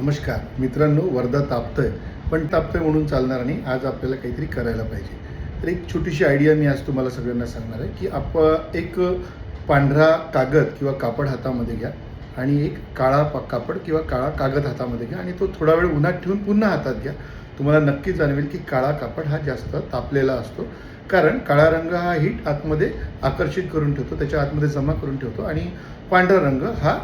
नमस्कार मित्रांनो, वर्धा तापतंय पण तापतंय म्हणून चालणार नाही. आज आपल्याला काहीतरी करायला पाहिजे. तर एक छोटीशी आयडिया मी आज तुम्हाला सगळ्यांना सांगणार आहे की एक पांढरा कागद किंवा कापड हातामध्ये घ्या आणि एक काळा कापड किंवा काळा कागद हातामध्ये घ्या आणि तो थोडा वेळ उन्हात ठेवून पुन्हा हातात घ्या. तुम्हाला नक्की जाणवेल की काळा कापड हा जास्त तापलेला असतो, कारण काळा रंग हा हीट आतमध्ये आकर्षित करून ठेवतो, त्याच्या आतमध्ये जमा करून ठेवतो आणि पांढरा रंग हा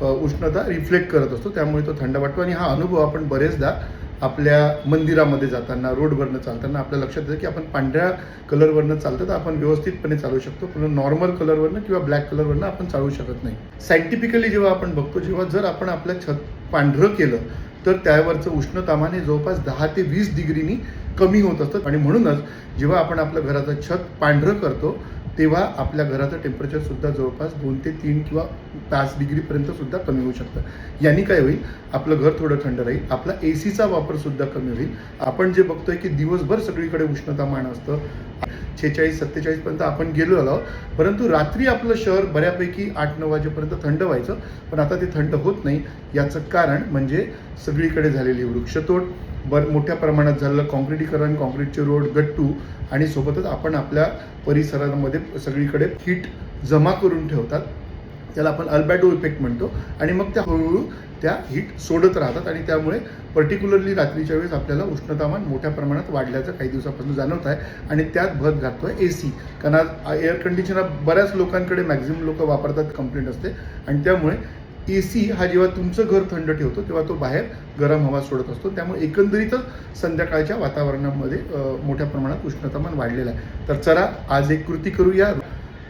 उष्णता रिफ्लेक्ट करत असतो, त्यामुळे तो थंड वाटतो. आणि हा अनुभव आपण बरेचदा आपल्या मंदिरामध्ये जाताना, रोडवरनं चालताना आपल्या लक्षात येतं की आपण पांढऱ्या कलरवरनं चालतो तर आपण व्यवस्थितपणे चालू शकतो, पण नॉर्मल कलरवरनं किंवा ब्लॅक कलरवरनं आपण चालू शकत नाही. सायंटिफिकली जेव्हा आपण बघतो, जेव्हा जर आपण आपलं छत पांढरं केलं तर त्यावरचं उष्णतामान हे जवळपास 10 ते 20 डिग्रीनी कमी होत असतं. आणि म्हणूनच जेव्हा आपण आपलं घराचं छत पांढरं करतो तेव्हा आपल्या घराचं टेम्परेचरसुद्धा जवळपास 2 ते 3 किंवा 5 डिग्रीपर्यंतसुद्धा कमी होऊ शकतं. यांनी काय होईल, आपलं घर थोडं थंड राहील, आपला ACचा वापरसुद्धा कमी होईल. आपण जे बघतोय की दिवसभर सगळीकडे उष्णतामान असतं, 46-47 पर्यंत आपण गेलो आलो, परंतु रात्री आपलं शहर बऱ्यापैकी 8-9 वाजेपर्यंत थंड व्हायचं, पण आता ते थंड होत नाही. याचं कारण म्हणजे सगळीकडे झालेली वृक्षतोड, मोठ्या प्रमाणात झालेलं काँक्रिटीकरण, काँक्रीटचे रोड, गट्टू, आणि सोबतच आपण आपल्या परिसरामध्ये सगळीकडे हीट जमा करून ठेवतात, त्याला आपण अल्बॅडो इफेक्ट म्हणतो. आणि मग त्या हळूहळू त्या हीट सोडत राहतात आणि त्यामुळे पर्टिक्युलरली रात्रीच्या वेळेस आपल्याला उष्णतामान मोठ्या प्रमाणात वाढल्याचं काही दिवसापासून जाणवत आहे. आणि त्यात भर घालतो आहे AC, कारण आज एअर कंडिशनर बऱ्याच लोकांकडे मॅक्झिमम लोक वापरतात, कंप्लेंट असते. आणि त्यामुळे AC हा जेव्हा तुमचं घर थंड ठेवतो तेव्हा तो बाहेर गरम हवा सोडत असतो, त्यामुळे एकंदरीतच संध्याकाळच्या वातावरणामध्ये मोठ्या प्रमाणात उष्णतामान वाढलेलं आहे. तर चला आज एक कृती करूया.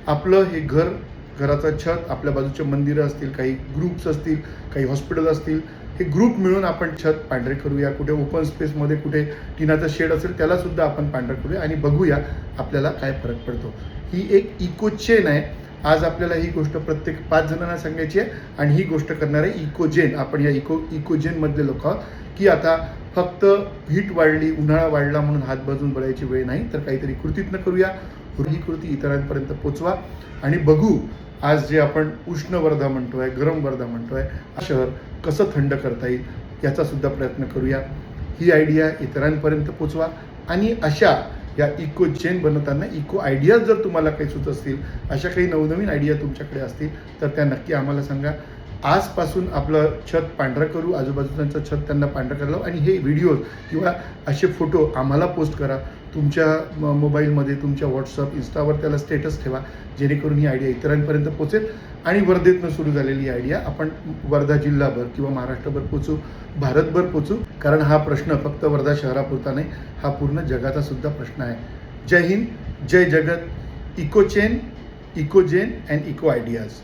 आपलं हे घराचं छत, आपल्या बाजूचे मंदिरं असतील, काही ग्रुप्स असतील, काही हॉस्पिटल असतील, हे ग्रुप मिळून आपण छत पांढरे करूया. कुठे ओपन स्पेसमध्ये कुठे टिनाचं शेड असेल त्यालासुद्धा आपण पांढरं करूया आणि बघूया आपल्याला काय फरक पडतो. ही एक इको चेन आहे. आज आपल्याला ही गोष्ट प्रत्येक 5 जणांना सांगायची आहे आणि ही गोष्ट करणार आहे इकोजेन. आपण या इकोजेनमधले लोक आहोत की आता फक्त हीट वाढली, उन्हाळा वाढला म्हणून हात बाजून बळायची वेळ नाही, तर काहीतरी कृतीतनं करूया. ही कृती इतरांपर्यंत पोचवा आणि बघू आज जे आपण उष्ण वर्धा म्हणतोय, गरम वर्धा म्हणतोय, शहर कसं थंड करता येईल याचा सुद्धा प्रयत्न करूया. ही आयडिया इतरांपर्यंत पोचवा आणि अशा या इको चेन बनवताना इको आयडियाज जर तुम्हाला काही सुचत असतील, अशा काही नवनवीन आयडिया तुमच्याकडे असतील तर त्या नक्की आम्हाला सांगा. आजपासून आपलं छत पांढरं करू, आजूबाजूचं छत त्यांना पांढरं करायला आणि हे व्हिडिओज किंवा असे फोटो आम्हाला पोस्ट करा तुमच्या मोबाईलमध्ये, तुमच्या व्हॉट्सअप, इन्स्टावर त्याला स्टेटस ठेवा, जेणेकरून ही आयडिया इतरांपर्यंत पोचेल आणि वर्धेतनं सुरू झालेली आयडिया आपण वर्धा जिल्हाभर किंवा महाराष्ट्रभर पोचू, भारतभर पोचू. कारण हा प्रश्न फक्त वर्धा शहरापुरता नाही, हा पूर्ण जगाचा सुद्धा प्रश्न आहे. जय हिंद, जय जगत. Eco chain, Ecogen and eco ideas.